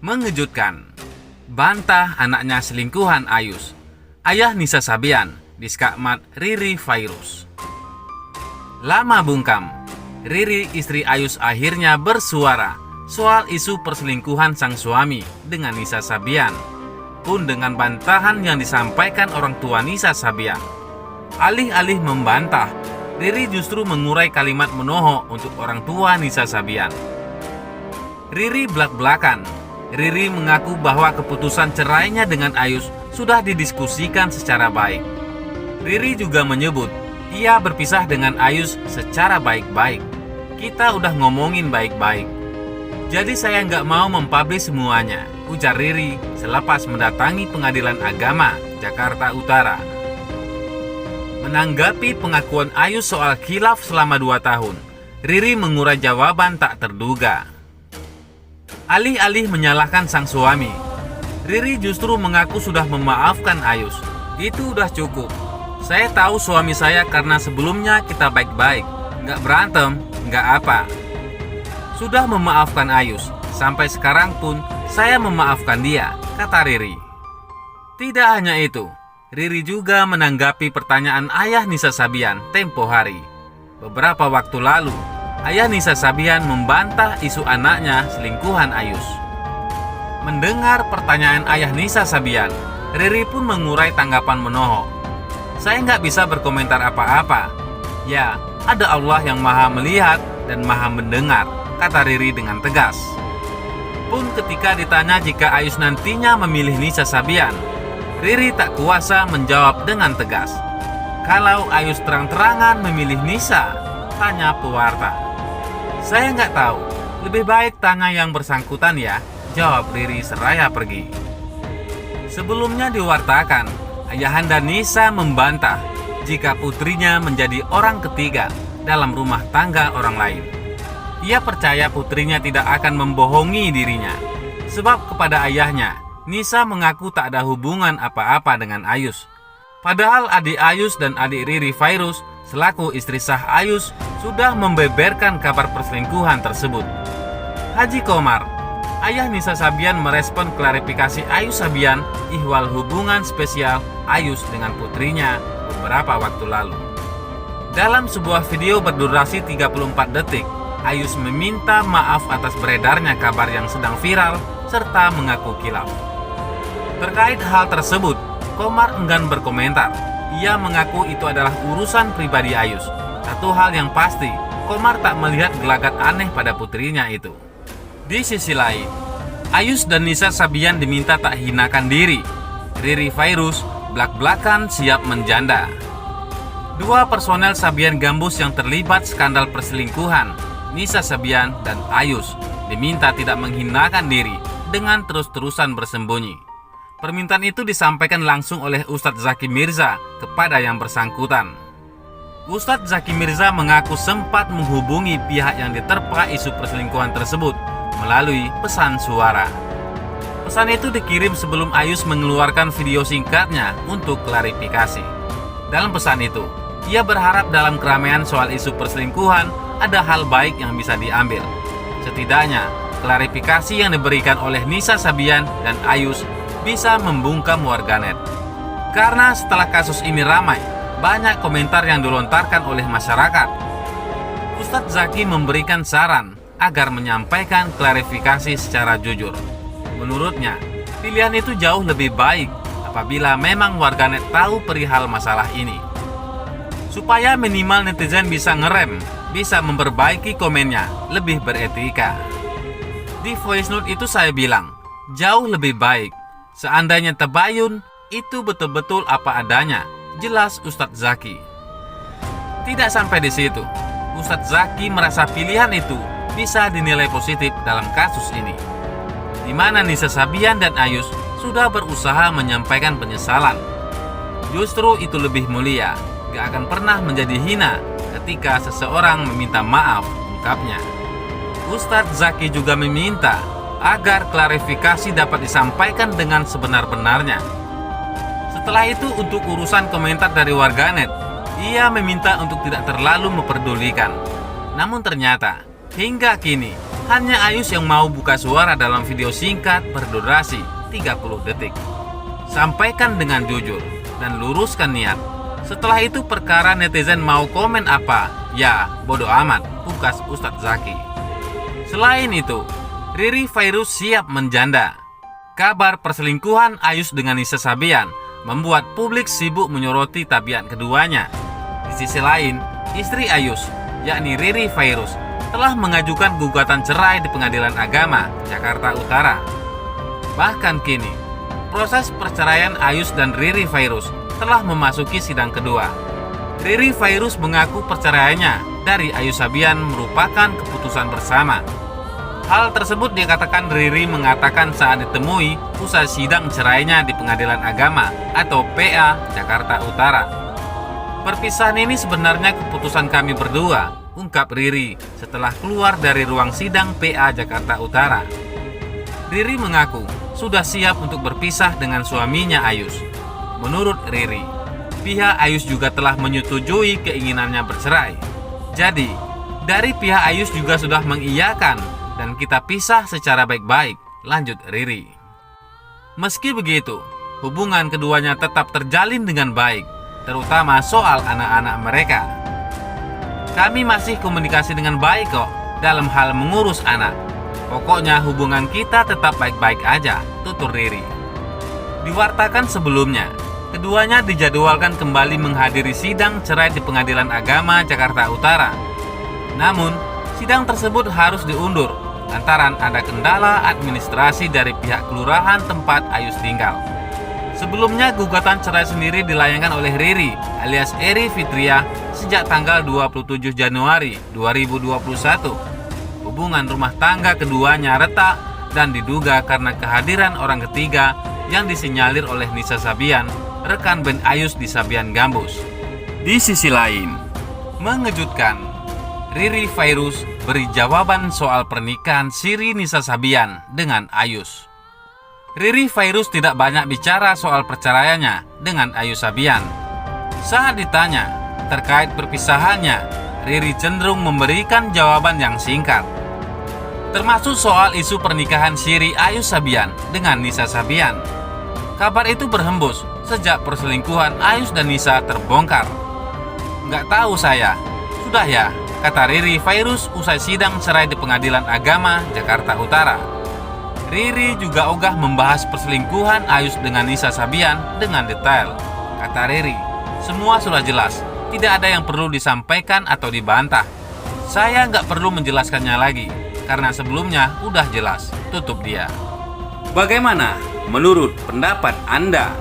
Mengejutkan. Bantah anaknya selingkuhan Ayus. Ayah Nisa Sabian diskakmat Riri Virus. Lama bungkam. Riri istri Ayus akhirnya bersuara soal isu perselingkuhan sang suami dengan Nisa Sabian. Pun dengan bantahan yang disampaikan orang tua Nisa Sabian. Alih-alih membantah, Riri justru mengurai kalimat menohok untuk orang tua Nisa Sabian. Riri belak-belakan. Riri mengaku bahwa keputusan cerainya dengan Ayus sudah didiskusikan secara baik. Riri juga menyebut ia berpisah dengan Ayus secara baik-baik. Kita udah ngomongin baik-baik. Jadi saya nggak mau mempublish semuanya, ujar Riri selepas mendatangi Pengadilan Agama Jakarta Utara. Menanggapi pengakuan Ayus soal khilaf selama 2 tahun, Riri mengurai jawaban tak terduga. Alih-alih menyalahkan sang suami, Riri justru mengaku sudah memaafkan Ayus. Itu udah cukup. Saya tahu suami saya karena sebelumnya kita baik-baik, nggak berantem, nggak apa. Sudah memaafkan Ayus, sampai sekarang pun saya memaafkan dia, kata Riri. Tidak hanya itu, Riri juga menanggapi pertanyaan ayah Nisa Sabian tempo hari. Beberapa waktu lalu, ayah Nisa Sabian membantah isu anaknya selingkuhan Ayus. Mendengar pertanyaan ayah Nisa Sabian, Riri pun mengurai tanggapan menohok. Saya nggak bisa berkomentar apa-apa. Ya, ada Allah yang maha melihat dan maha mendengar, kata Riri dengan tegas. Pun ketika ditanya jika Ayus nantinya memilih Nisa Sabian, Riri tak kuasa menjawab dengan tegas. Kalau Ayus terang-terangan memilih Nisa, tanya pewarta. Saya nggak tahu, lebih baik tanya yang bersangkutan ya, jawab Riri seraya pergi. Sebelumnya diwartakan, ayahanda Nisa membantah jika putrinya menjadi orang ketiga dalam rumah tangga orang lain. Ia percaya putrinya tidak akan membohongi dirinya, sebab kepada ayahnya, Nisa mengaku tak ada hubungan apa-apa dengan Ayus. Padahal adik Ayus dan adik Riri Virus selaku istri sah Ayus sudah membeberkan kabar perselingkuhan tersebut. Haji Komar, ayah Nisa Sabian, merespon klarifikasi Ayus Sabian ihwal hubungan spesial Ayus dengan putrinya beberapa waktu lalu. Dalam sebuah video berdurasi 34 detik, Ayus meminta maaf atas beredarnya kabar yang sedang viral serta mengaku kilaf. Terkait hal tersebut, Komar enggan berkomentar. Ia mengaku itu adalah urusan pribadi Ayus. Satu hal yang pasti, Komar tak melihat gelagat aneh pada putrinya itu. Di sisi lain, Ayus dan Nisa Sabian diminta tak hinakan diri. Riri Virus belak-belakan siap menjanda. Dua personel Sabian Gambus yang terlibat skandal perselingkuhan, Nisa Sabian dan Ayus, diminta tidak menghinakan diri dengan terus-terusan bersembunyi. Permintaan itu disampaikan langsung oleh Ustadz Zaki Mirza kepada yang bersangkutan. Ustadz Zaki Mirza mengaku sempat menghubungi pihak yang diterpa isu perselingkuhan tersebut melalui pesan suara. Pesan itu dikirim sebelum Ayus mengeluarkan video singkatnya untuk klarifikasi. Dalam pesan itu, ia berharap dalam keramaian soal isu perselingkuhan ada hal baik yang bisa diambil. Setidaknya, klarifikasi yang diberikan oleh Nisa Sabian dan Ayus bisa membungkam warganet. Karena setelah kasus ini ramai, banyak komentar yang dilontarkan oleh masyarakat. Ustadz Zaki memberikan saran agar menyampaikan klarifikasi secara jujur. Menurutnya, pilihan itu jauh lebih baik apabila memang warganet tahu perihal masalah ini. Supaya minimal netizen bisa ngerem, bisa memperbaiki komennya, lebih beretika. Di voice note itu saya bilang, jauh lebih baik seandainya tabayun itu betul-betul apa adanya, jelas Ustadz Zaki. Tidak sampai di situ, Ustadz Zaki merasa pilihan itu bisa dinilai positif dalam kasus ini, di mana Nisa Sabian dan Ayus sudah berusaha menyampaikan penyesalan. Justru itu lebih mulia, gak akan pernah menjadi hina ketika seseorang meminta maaf, ungkapnya. Ustadz Zaki juga meminta agar klarifikasi dapat disampaikan dengan sebenar-benarnya. Setelah itu, untuk urusan komentar dari warganet, ia meminta untuk tidak terlalu memperdulikan. Namun ternyata, hingga kini, Hanya Ayus yang mau buka suara dalam video singkat berdurasi 30 detik. Sampaikan dengan jujur dan luruskan niat. Setelah itu perkara netizen mau komen apa, ya bodo amat, pukas Ustadz Zaki. Selain itu, Riri Fairuz siap menjanda. Kabar perselingkuhan Ayus dengan Nisa Sabian membuat publik sibuk menyoroti tabiat keduanya. Di sisi lain, istri Ayus, yakni Riri Fairuz, telah mengajukan gugatan cerai di Pengadilan Agama Jakarta Utara. Bahkan kini, proses perceraian Ayus dan Riri Fairuz telah memasuki sidang kedua. Riri Fairuz mengaku perceraiannya dari Ayus Sabian merupakan keputusan bersama. Hal tersebut dikatakan Riri mengatakan saat ditemui usai sidang cerainya di Pengadilan Agama atau PA Jakarta Utara. Perpisahan ini sebenarnya keputusan kami berdua, ungkap Riri setelah keluar dari ruang sidang PA Jakarta Utara. Riri mengaku sudah siap untuk berpisah dengan suaminya Ayus. Menurut Riri, pihak Ayus juga telah menyetujui keinginannya bercerai. Jadi, dari pihak Ayus juga sudah mengiyakan dan kita pisah secara baik-baik, lanjut Riri. Meski begitu, hubungan keduanya tetap terjalin dengan baik, terutama soal anak-anak mereka. Kami masih komunikasi dengan baik kok dalam hal mengurus anak. Pokoknya hubungan kita tetap baik-baik aja, tutur Riri. Diwartakan sebelumnya, keduanya dijadwalkan kembali menghadiri sidang cerai di Pengadilan Agama Jakarta Utara. Namun, sidang tersebut harus diundur lantaran ada kendala administrasi dari pihak kelurahan tempat Ayus tinggal. Sebelumnya gugatan cerai sendiri dilayangkan oleh Riri alias Eri Fitria sejak tanggal 27 Januari 2021. Hubungan rumah tangga keduanya retak dan diduga karena kehadiran orang ketiga yang disinyalir oleh Nisa Sabian, rekan band Ayus di Sabian Gambus. Di sisi lain, mengejutkan, Riri Fairuz beri jawaban soal pernikahan siri Nisa Sabian dengan Ayus. Riri Fairuz tidak banyak bicara soal perceraiannya dengan Ayus Sabian. Saat ditanya terkait perpisahannya, Riri cenderung memberikan jawaban yang singkat, termasuk soal isu pernikahan siri Ayus Sabian dengan Nisa Sabian. Kabar itu berhembus sejak perselingkuhan Ayus dan Nisa terbongkar. Nggak tahu saya, sudah ya, kata Riri Fairuz usai sidang cerai di Pengadilan Agama Jakarta Utara. Riri juga ogah membahas perselingkuhan Ayus dengan Nisa Sabian dengan detail. Kata Riri, semua sudah jelas, tidak ada yang perlu disampaikan atau dibantah. Saya nggak perlu menjelaskannya lagi, karena sebelumnya udah jelas, tutup dia. Bagaimana menurut pendapat Anda?